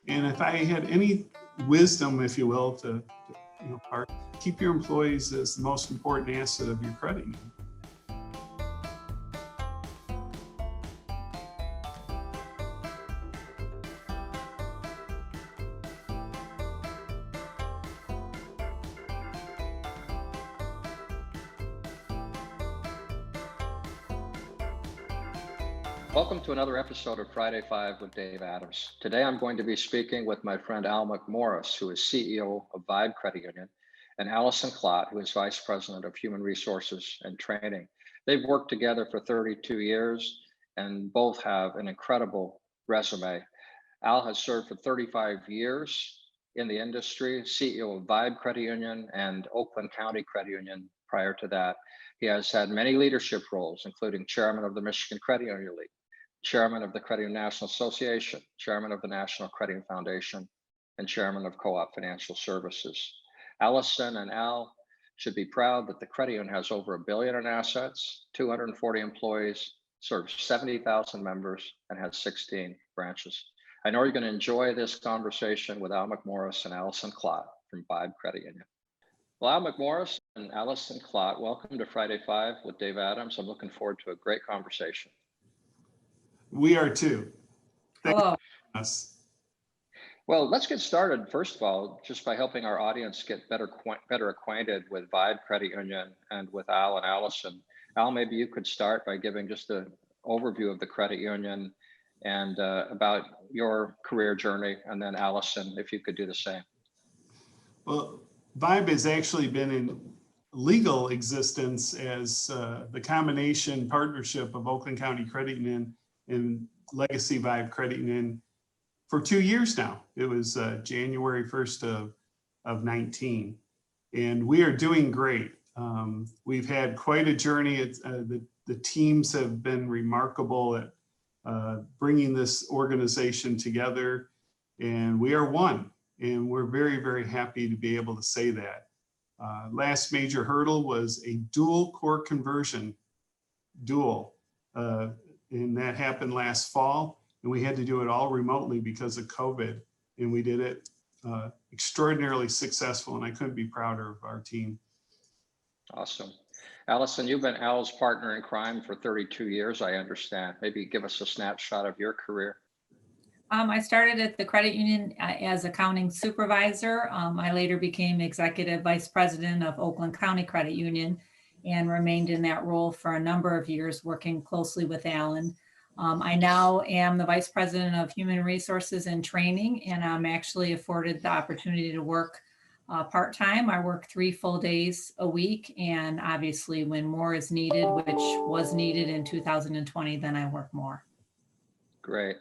And if I had any wisdom, if you will, to keep your employees as the most important asset of your credit union. Welcome to another episode of Friday 5 with Dave Adams. Today I'm going to be speaking with my friend Al McMorris, who is CEO of Vibe Credit Union, and Alison Klott, who is Vice President of Human Resources and Training. They've worked together for 32 years and both have an incredible resume. Al has served for 35 years in the industry, CEO of Vibe Credit Union and Oakland County Credit Union prior to that. He has had many leadership roles, including chairman of the Michigan Credit Union League, chairman of the Credit Union National Association, chairman of the National Credit Union Foundation, and chairman of Co-op Financial Services. Alison and Al should be proud that the credit union has over $1 billion in assets, 240 employees, serves 70,000 members, and has 16 branches. I know you're going to enjoy this conversation with Al McMorris and Alison Klott from Vibe Credit Union. Well, Al McMorris and Alison Klott, welcome to Friday 5 with Dave Adams. I'm looking forward to a great conversation. We are too. Hello. Us. Well, let's get started, first of all, just by helping our audience get better acquainted with Vibe Credit Union and with Al and Alison. Al, maybe you could start by giving just an overview of the credit union and about your career journey, and then Alison, if you could do the same. Well, Vibe has actually been in legal existence as the combination partnership of Oakland County Credit Union and Legacy Vibe Credit Union for 2 years now. It was January 1st of 19, and we are doing great. We've had quite a journey. The teams have been remarkable at bringing this organization together, and we are one, and we're very, very happy to be able to say that. Last major hurdle was a dual core conversion, and that happened last fall, and we had to do it all remotely because of COVID, and we did it extraordinarily successful, and I couldn't be prouder of our team. Awesome. Alison, you've been Al's partner in crime for 32 years, I understand. Maybe give us a snapshot of your career. I started at the credit union as accounting supervisor. I later became executive vice president of Oakland County Credit Union and remained in that role for a number of years, working closely with Allan. I now am the vice president of human resources and training, and I'm actually afforded the opportunity to work part-time. I work 3 full days a week, and obviously when more is needed, which was needed in 2020, then I work more. Great.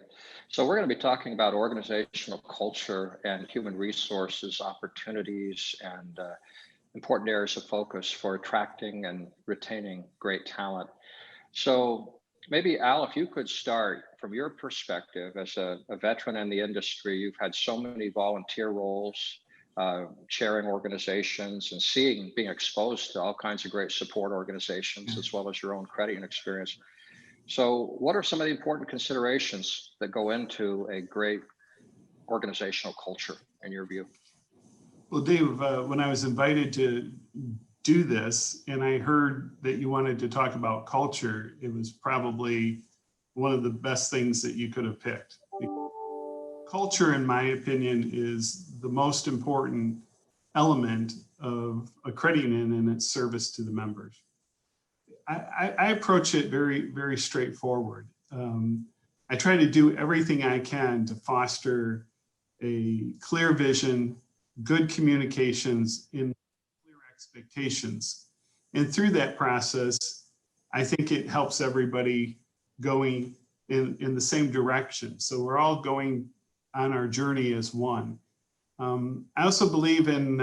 So we're going to be talking about organizational culture and human resources, opportunities, and important areas of focus for attracting and retaining great talent. So maybe Al, if you could start from your perspective as a veteran in the industry. You've had so many volunteer roles, chairing organizations and being exposed to all kinds of great support organizations, as well as your own credit union experience. So what are some of the important considerations that go into a great organizational culture in your view? Well, Dave, when I was invited to do this and I heard that you wanted to talk about culture, it was probably one of the best things that you could have picked. Culture, in my opinion, is the most important element of a credit union and its service to the members. I approach it very, very straightforward. I try to do everything I can to foster a clear vision, good communications, and clear expectations. And through that process, I think it helps everybody going in the same direction. So we're all going on our journey as one. I also believe in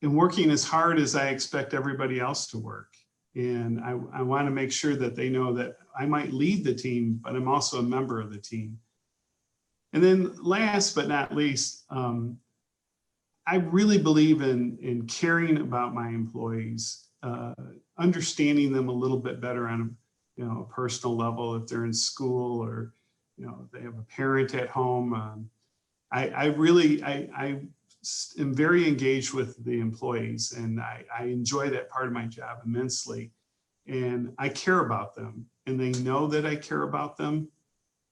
working as hard as I expect everybody else to work. And I want to make sure that they know that I might lead the team, but I'm also a member of the team. And then last but not least, I really believe in caring about my employees, understanding them a little bit better on a personal level if they're in school or they have a parent at home. I really, I am very engaged with the employees, and I enjoy that part of my job immensely. And I care about them, and they know that I care about them.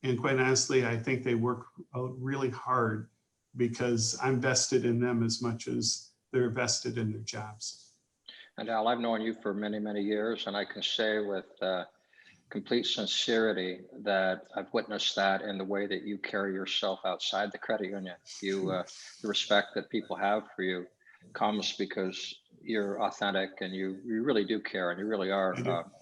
And quite honestly, I think they work really hard because I'm vested in them as much as they're vested in their jobs. And Al, I've known you for many, many years, and I can say with complete sincerity that I've witnessed that in the way that you carry yourself outside the credit union. The respect that people have for you comes because you're authentic and you really do care, and you really are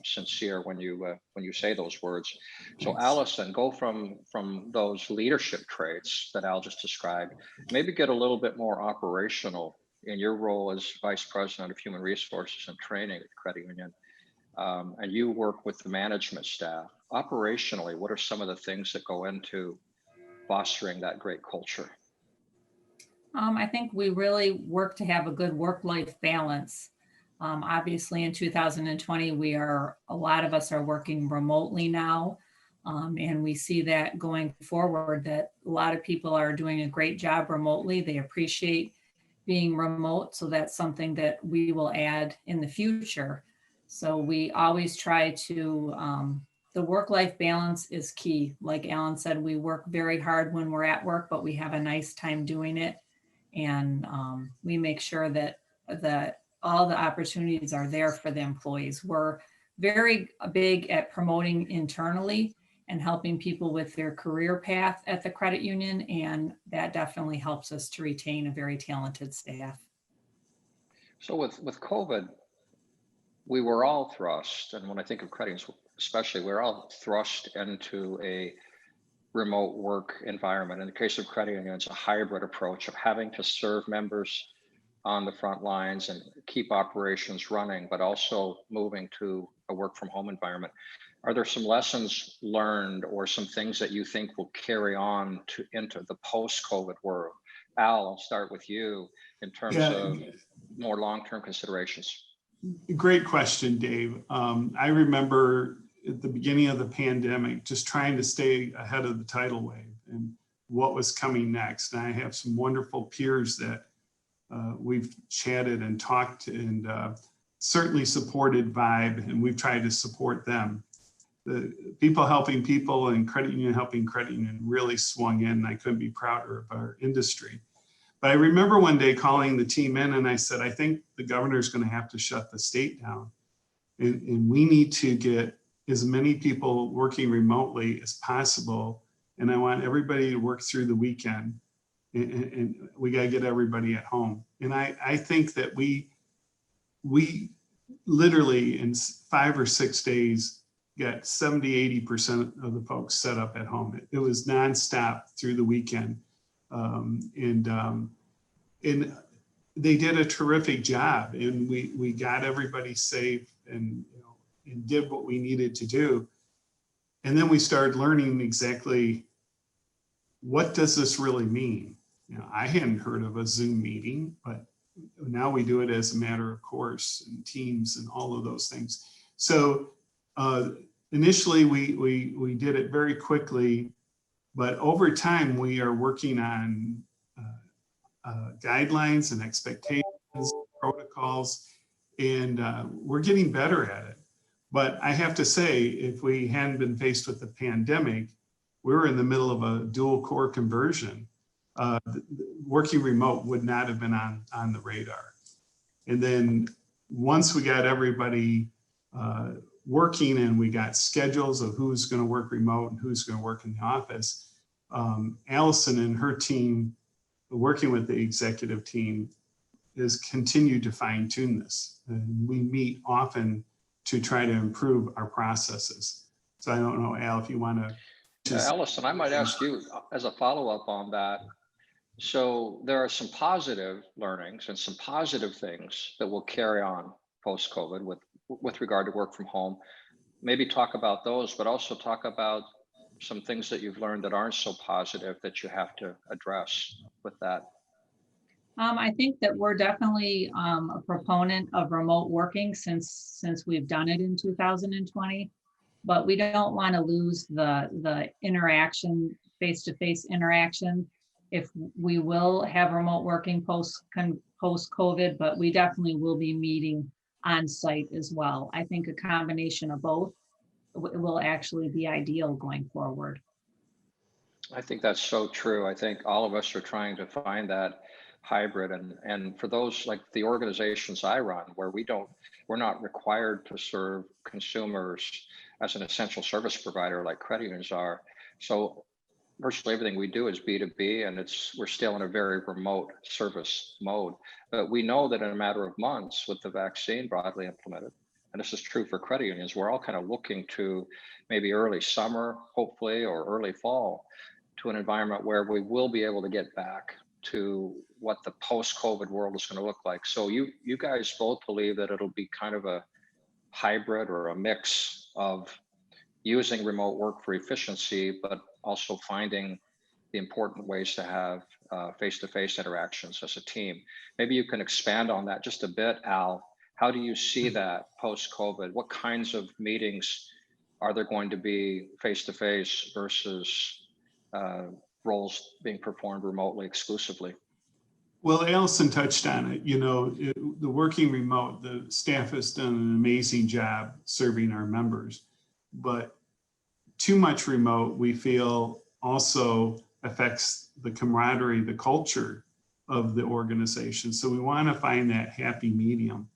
sincere when you say those words. So Thanks. Alison, go from those leadership traits that Al just described, maybe get a little bit more operational in your role as Vice President of Human Resources and Training at the credit union. And you work with the management staff. Operationally, what are some of the things that go into fostering that great culture? I think we really work to have a good work-life balance. Obviously, in 2020, a lot of us are working remotely now. And we see that going forward, that a lot of people are doing a great job remotely. They appreciate being remote. So that's something that we will add in the future. So we always try to, the work-life balance is key. Like Allan said, we work very hard when we're at work, but we have a nice time doing it. And we make sure that all the opportunities are there for the employees. We're very big at promoting internally and helping people with their career path at the credit union. And that definitely helps us to retain a very talented staff. So with COVID, we were all thrust, and when I think of credit unions especially, we're all thrust into a remote work environment. In the case of credit unions, a hybrid approach of having to serve members on the front lines and keep operations running, but also moving to a work from home environment. Are there some lessons learned or some things that you think will carry on into the post-COVID world? Al, I'll start with you in terms of more long-term considerations. Great question, Dave. I remember at the beginning of the pandemic, just trying to stay ahead of the tidal wave and what was coming next. And I have some wonderful peers that we've chatted and talked and certainly supported Vibe, and we've tried to support them. The people helping people and credit union helping credit union really swung in, and I couldn't be prouder of our industry. But I remember one day calling the team in and I said, I think the governor's going to have to shut the state down. And we need to get as many people working remotely as possible. And I want everybody to work through the weekend. And we got to get everybody at home. And I think that we literally in 5 or 6 days got 70–80% of the folks set up at home. It was nonstop through the weekend. And they did a terrific job, and we got everybody safe and did what we needed to do. And then we started learning exactly what does this really mean. I hadn't heard of a Zoom meeting, but now we do it as a matter of course, and Teams and all of those things. So initially we did it very quickly, but over time we are working on guidelines and expectations, protocols, and we're getting better at it. But I have to say, if we hadn't been faced with the pandemic, we were in the middle of a dual core conversion. Working remote would not have been on the radar. And then once we got everybody working and we got schedules of who's going to work remote and who's going to work in the office, Alison and her team, working with the executive team, has continued to fine tune this. And we meet often to try to improve our processes. So I don't know, Al, if you want to. Alison, I might ask you as a follow-up on that. So there are some positive learnings and some positive things that will carry on post-COVID with regard to work from home. Maybe talk about those, but also talk about some things that you've learned that aren't so positive that you have to address with that. I think that we're definitely a proponent of remote working since we've done it in 2020, but we don't want to lose the interaction, face-to-face interaction. if we will have remote working post COVID, but we definitely will be meeting on site as well. I think a combination of both will actually be ideal going forward. I think that's so true. I think all of us are trying to find that hybrid, and for those like the organizations I run, where we're not required to serve consumers as an essential service provider like credit unions are. So virtually everything we do is B2B, and we're still in a very remote service mode. But we know that in a matter of months, with the vaccine broadly implemented, and this is true for credit unions, we're all kind of looking to maybe early summer, hopefully, or early fall, to an environment where we will be able to get back to what the post-COVID world is going to look like. So you guys both believe that it'll be kind of a hybrid or a mix of using remote work for efficiency, but also finding the important ways to have face-to-face interactions as a team. Maybe you can expand on that just a bit, Al. How do you see that post-COVID? What kinds of meetings are there going to be face-to-face versus roles being performed remotely exclusively? Well, Alison touched on it. The working remote, the staff has done an amazing job serving our members, but too much remote, we feel, also affects the camaraderie, the culture of the organization. So we want to find that happy medium.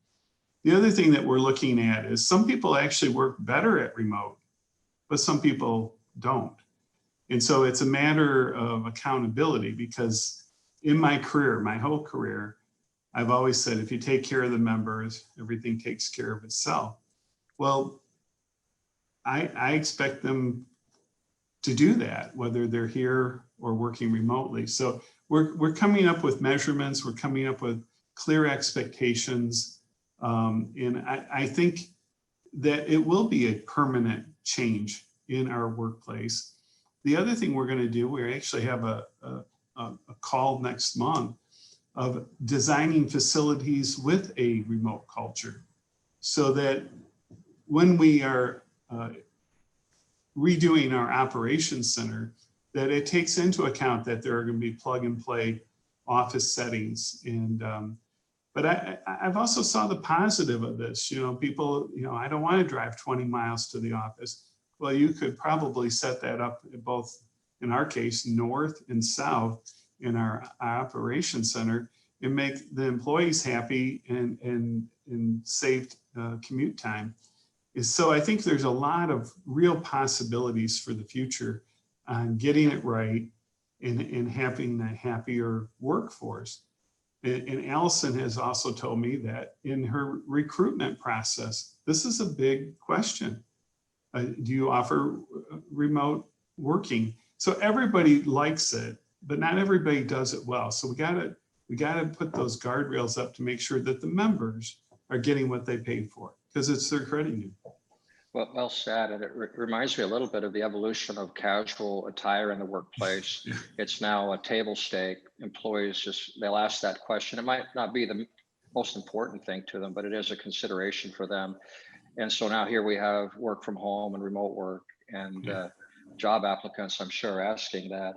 The other thing that we're looking at is some people actually work better at remote, but some people don't. And so it's a matter of accountability, because in my career, my whole career, I've always said, if you take care of the members, everything takes care of itself. Well, I expect them to do that, whether they're here or working remotely. So we're coming up with measurements, we're coming up with clear expectations. And I think that it will be a permanent change in our workplace. The other thing we're going to do, we actually have a call next month of designing facilities with a remote culture, so that when we are redoing our operations center, that it takes into account that there are going to be plug and play office settings. And but I've also saw the positive of this. People, I don't want to drive 20 miles to the office. Well, you could probably set that up both, in our case, north and south in our operations center, and make the employees happy and saved commute time. So I think there's a lot of real possibilities for the future on getting it right and having a happier workforce. And Alison has also told me that in her recruitment process, this is a big question. Do you offer remote working? So everybody likes it, but not everybody does it well. So we gotta put those guardrails up to make sure that the members are getting what they paid for, because it's their credit union. Well said. And it reminds me a little bit of the evolution of casual attire in the workplace. Yeah. It's now a table stake. Employees they'll ask that question. It might not be the most important thing to them, but it is a consideration for them. And so now here we have work from home and remote work, and job applicants, I'm sure, asking that.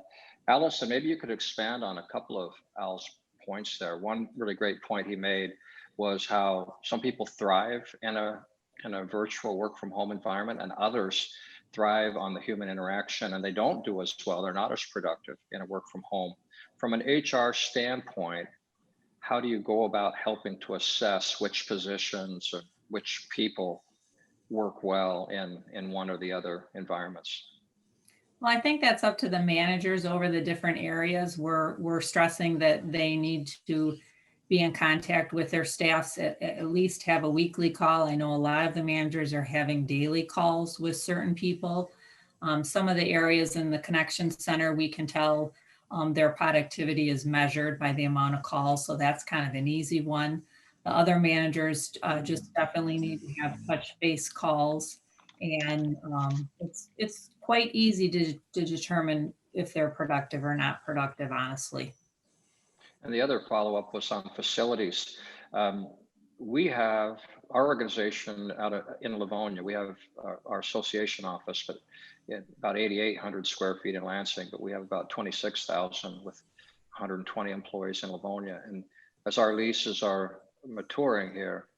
Alison, maybe you could expand on a couple of Al's points there. One really great point he made was how some people thrive in a virtual work from home environment, and others thrive on the human interaction, and they don't do as well. They're not as productive in a work from home. From an HR standpoint, how do you go about helping to assess which positions or which people work well in one or the other environments? Well, I think that's up to the managers over the different areas. We're stressing that they need to be in contact with their staffs, at least have a weekly call. I know a lot of the managers are having daily calls with certain people. Some of the areas in the connection center, we can tell their productivity is measured by the amount of calls. So that's kind of an easy one. The other managers just definitely need to have touch base calls. And it's quite easy to determine if they're productive or not productive, honestly. And the other follow-up was on facilities. We have our organization in Livonia. We have our association office, but about 8,800 square feet in Lansing, but we have about 26,000 with 120 employees in Livonia. And as our leases are maturing here,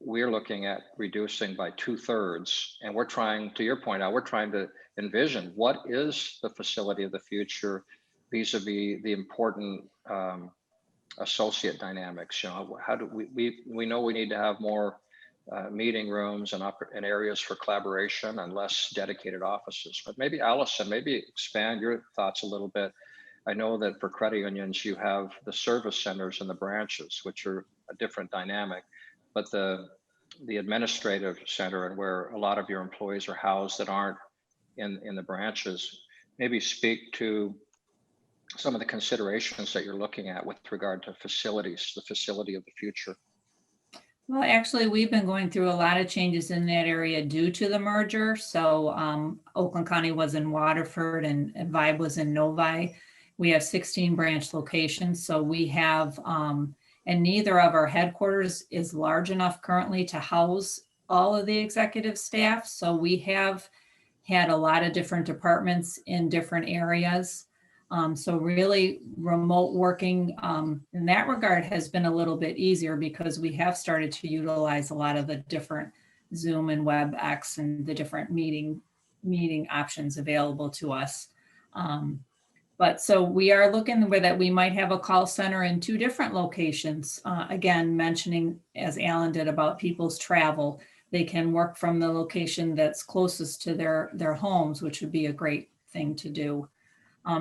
we're looking at reducing by 2/3. And we're trying, to your point, Al, we're trying to envision what is the facility of the future vis-a-vis the important associate dynamics. You know, how do we know we need to have more meeting rooms and areas for collaboration and less dedicated offices. But maybe Alison, maybe expand your thoughts a little bit. I know that for credit unions, you have the service centers and the branches, which are a different dynamic, but the administrative center and where a lot of your employees are housed that aren't in the branches, maybe speak to some of the considerations that you're looking at with regard to facilities, the facility of the future. Well, actually, we've been going through a lot of changes in that area due to the merger. So Oakland County was in Waterford and Vibe was in Novi. We have 16 branch locations. So we have, and neither of our headquarters is large enough currently to house all of the executive staff. So we have had a lot of different departments in different areas. So really remote working in that regard has been a little bit easier because we have started to utilize a lot of the different Zoom and WebEx and the different meeting options available to us. But so we are looking where that we might have a call center in 2 different locations. Again, mentioning as Allan did about people's travel, they can work from the location that's closest to their homes, which would be a great thing to do.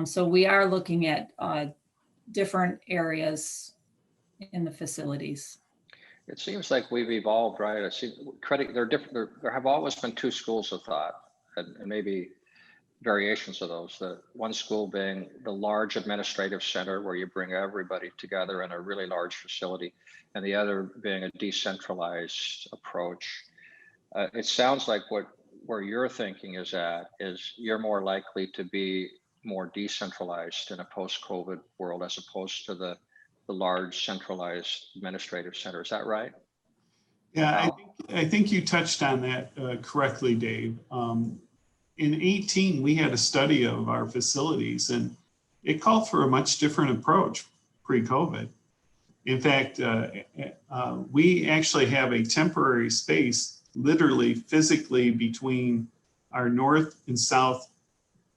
So we are looking at different areas in the facilities. It seems like we've evolved, right? I see credit, they're different. There have always been 2 schools of thought and maybe variations of those. The one school being the large administrative center where you bring everybody together in a really large facility, and the other being a decentralized approach. It sounds like where your thinking is you're more likely to be more decentralized in a post-COVID world as opposed to the large centralized administrative center. Is that right? Yeah, I think you touched on that correctly, Dave. In 2018, we had a study of our facilities and it called for a much different approach pre-COVID. In fact, we actually have a temporary space literally physically between our north and south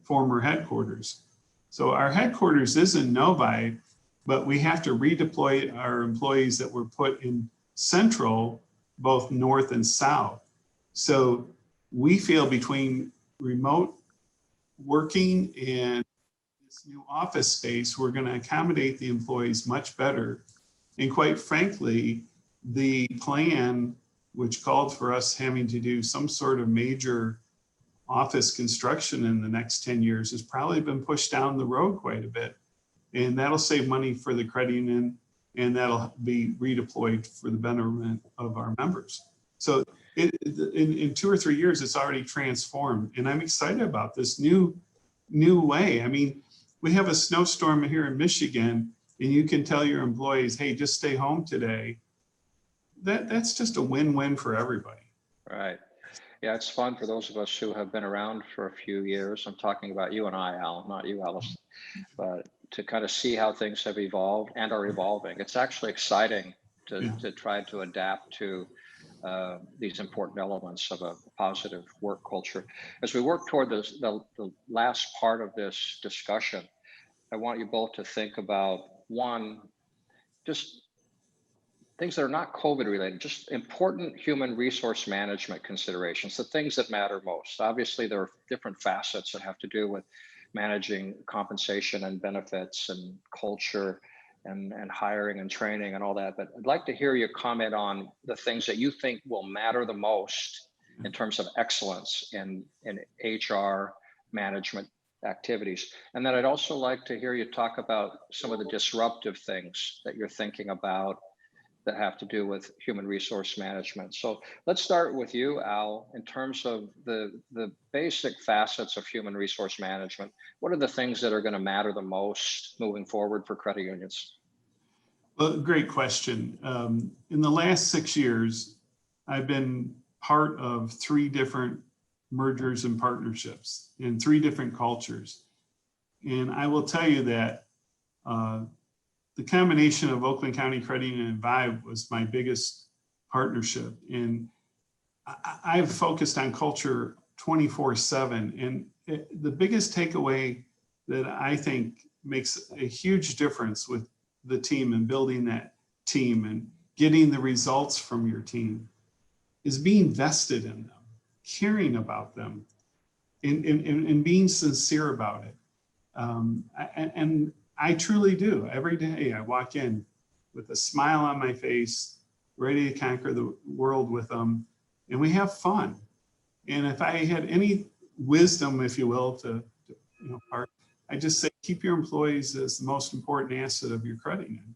former headquarters. So our headquarters is in Novi, but we have to redeploy our employees that were put in central, both north and south. So we feel between remote working and this new office space, we're going to accommodate the employees much better. And quite frankly, the plan, which called for us having to do some sort of major office construction in the next 10 years, has probably been pushed down the road quite a bit. And that'll save money for the credit union, and that'll be redeployed for the betterment of our members. So in 2 or 3 years, it's already transformed. And I'm excited about this new way. I mean, we have a snowstorm here in Michigan, and you can tell your employees, hey, just stay home today. That's just a win-win for everybody. Right. Yeah, it's fun for those of us who have been around for a few years. I'm talking about you and I, Al, not you, Alison, but to kind of see how things have evolved and are evolving. It's actually exciting to try to adapt to these important elements of a positive work culture. As we work toward the last part of this discussion, I want you both to think about, one, just things that are not COVID related, just important human resource management considerations, the things that matter most. Obviously, there are different facets that have to do with managing compensation and benefits and culture and hiring and training and all that. But I'd like to hear you comment on the things that you think will matter the most in terms of excellence in HR management activities. And then I'd also like to hear you talk about some of the disruptive things that you're thinking about that have to do with human resource management. So let's start with you, Al, in terms of the basic facets of human resource management. What are the things that are going to matter the most moving forward for credit unions? Well, great question. In the last 6 years, I've been part of 3 different mergers and partnerships in 3 different cultures. And I will tell you that The combination of Oakland County Credit Union and Vibe was my biggest partnership. And I've focused on culture 24/7. And the biggest takeaway that I think makes a huge difference with the team and building that team and getting the results from your team is being vested in them, caring about them, and being sincere about it. And I truly do. Every day I walk in with a smile on my face, ready to conquer the world with them, and we have fun. And if I had any wisdom, if you will, to impart, I just say keep your employees as the most important asset of your credit union.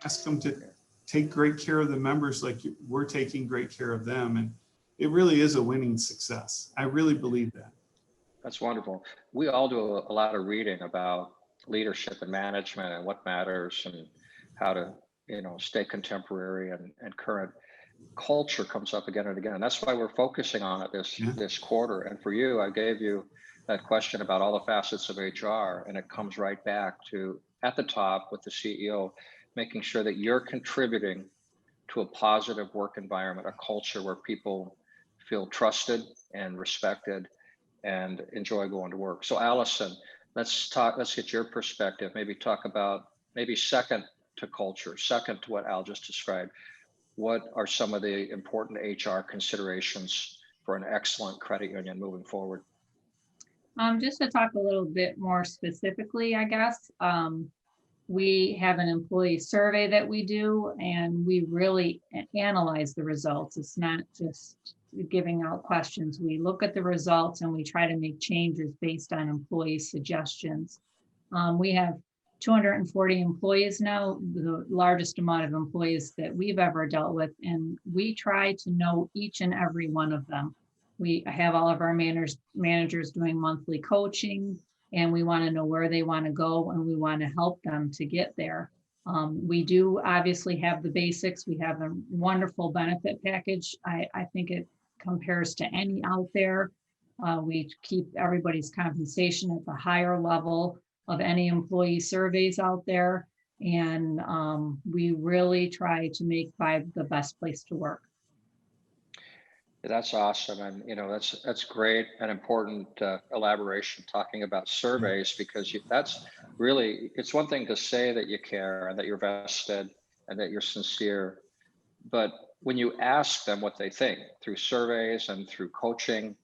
Ask them to take great care of the members like we're taking great care of them, and it really is a winning success. I really believe that. That's wonderful. We all do a lot of reading about leadership and management and what matters and how to, stay contemporary and current. Culture comes up again and again. And that's why we're focusing on it this quarter. And for you, I gave you that question about all the facets of HR, and it comes right back to at the top with the CEO, making sure that you're contributing to a positive work environment, a culture where people feel trusted and respected and enjoy going to work. So Alison, let's get your perspective, maybe talk about second to culture, second to what Al just described. What are some of the important HR considerations for an excellent credit union moving forward? Just to talk a little bit more specifically, I guess, we have an employee survey that we do, and we really analyze the results. It's not just giving out questions. We look at the results and we try to make changes based on employee suggestions. We have 240 employees now, the largest amount of employees that we've ever dealt with, and we try to know each and every one of them. We have all of our managers doing monthly coaching, and we want to know where they want to go, and we want to help them to get there. We do obviously have the basics. We have a wonderful benefit package. I think it compares to any out there. We keep everybody's compensation at the higher level of any employee surveys out there. And we really try to make Vibe the best place to work. That's awesome. And, that's great and important elaboration talking about surveys, because that's really, it's one thing to say that you care and that you're vested and that you're sincere. But when you ask them what they think through surveys and through coaching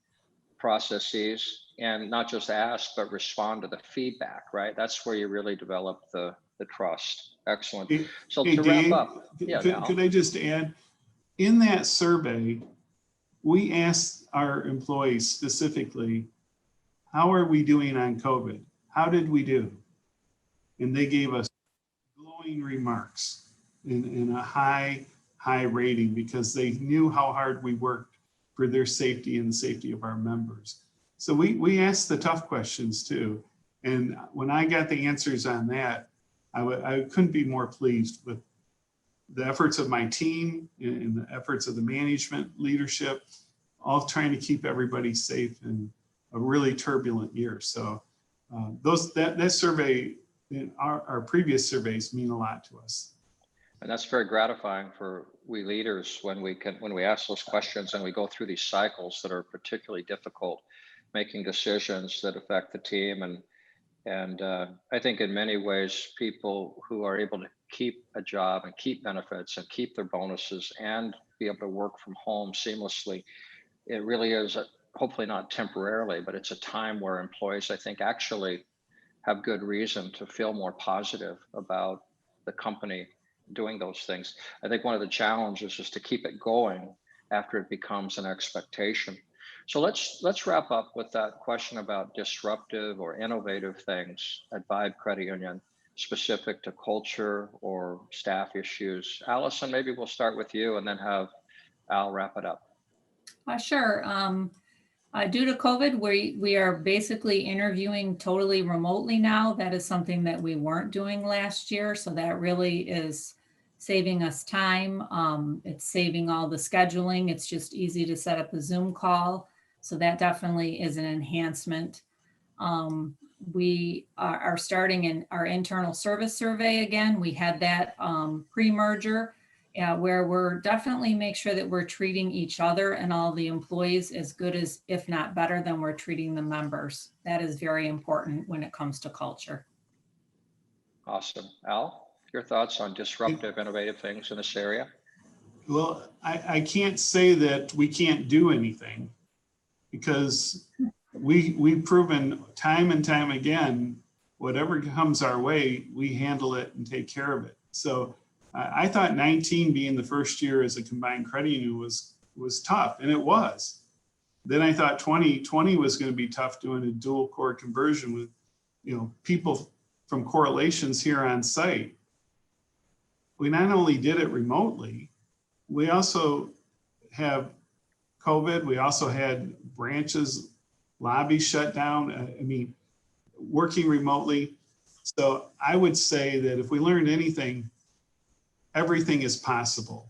processes, and not just ask, but respond to the feedback, right? That's where you really develop the trust. Excellent. So to Dave, wrap up, could I just add, in that survey, we asked our employees specifically, how are we doing on COVID? How did we do? And they gave us glowing remarks in a high rating, because they knew how hard we worked for their safety and the safety of our members. So we asked the tough questions too. And when I got the answers on that, I couldn't be more pleased with the efforts of my team and the efforts of the management leadership, all trying to keep everybody safe in a really turbulent year. So that survey, our previous surveys, mean a lot to us. And that's very gratifying for we leaders when we ask those questions and we go through these cycles that are particularly difficult, making decisions that affect the team. And I think in many ways, people who are able to keep a job and keep benefits and keep their bonuses and be able to work from home seamlessly, it really is, hopefully not temporarily, but it's a time where employees, I think, actually have good reason to feel more positive about the company doing those things. I think one of the challenges is to keep it going after it becomes an expectation. So let's wrap up with that question about disruptive or innovative things at Vibe Credit Union, specific to culture or staff issues. Alison, maybe we'll start with you and then have Al wrap it up. Sure. Due to COVID, we are basically interviewing totally remotely now. That is something that we weren't doing last year. So that really is saving us time. It's saving all the scheduling. It's just easy to set up a Zoom call. So that definitely is an enhancement. We are starting in our internal service survey again. We had that pre-merger where we're definitely make sure that we're treating each other and all the employees as good as, if not better than we're treating the members. That is very important when it comes to culture. Awesome. Al, your thoughts on disruptive, innovative things in this area? Well, I can't say that we can't do anything, because we've proven time and time again, whatever comes our way, we handle it and take care of it. So I thought 19 being the first year as a combined credit union was tough, and it was. Then I thought 2020 was going to be tough doing a dual core conversion with, people from Correlations here on site. We not only did it remotely, we also have COVID. We also had branches, lobbies shut down. Working remotely. So I would say that if we learned anything, everything is possible.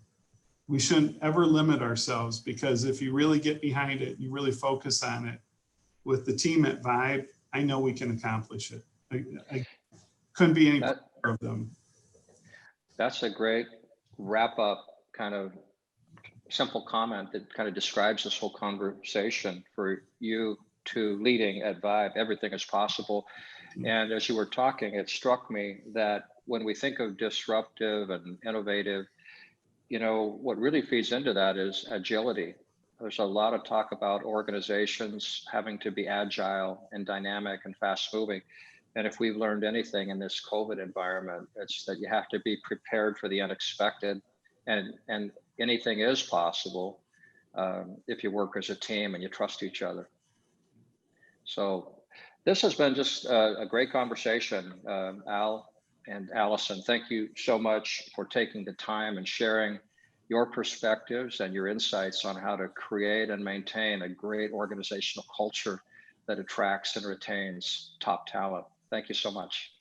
We shouldn't ever limit ourselves, because if you really get behind it, you really focus on it with the team at Vibe, I know we can accomplish it. I couldn't be any prouder of them. That's a great wrap up, kind of simple comment that kind of describes this whole conversation. For you to leading at Vibe, everything is possible. And as you were talking, it struck me that when we think of disruptive and innovative, what really feeds into that is agility. There's a lot of talk about organizations having to be agile and dynamic and fast moving. And if we've learned anything in this COVID environment, it's that you have to be prepared for the unexpected, and anything is possible if you work as a team and you trust each other. So this has been just a great conversation. Al and Alison, thank you so much for taking the time and sharing your perspectives and your insights on how to create and maintain a great organizational culture that attracts and retains top talent. Thank you so much.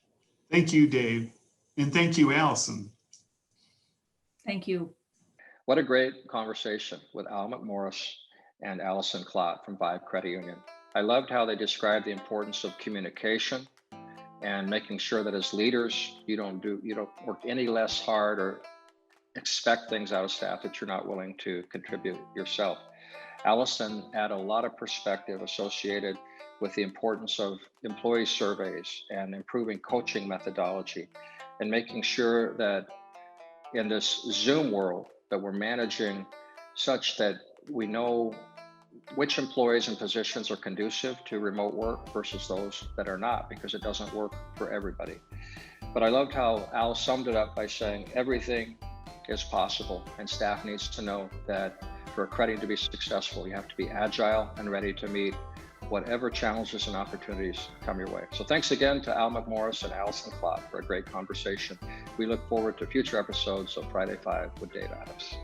Thank you, Dave. And thank you, Alison. Thank you. What a great conversation with Allan McMorris and Alison Klott from Vibe Credit Union. I loved how they described the importance of communication and making sure that as leaders, you don't work any less hard or expect things out of staff that you're not willing to contribute yourself. Alison had a lot of perspective associated with the importance of employee surveys and improving coaching methodology, and making sure that in this Zoom world that we're managing such that we know which employees and positions are conducive to remote work versus those that are not, because it doesn't work for everybody. But I loved how Al summed it up by saying everything is possible, and staff needs to know that for a credit union to be successful, you have to be agile and ready to meet whatever challenges and opportunities come your way. So thanks again to Al McMorris and Alison Klott for a great conversation. We look forward to future episodes of Friday 5 with Dave Adams.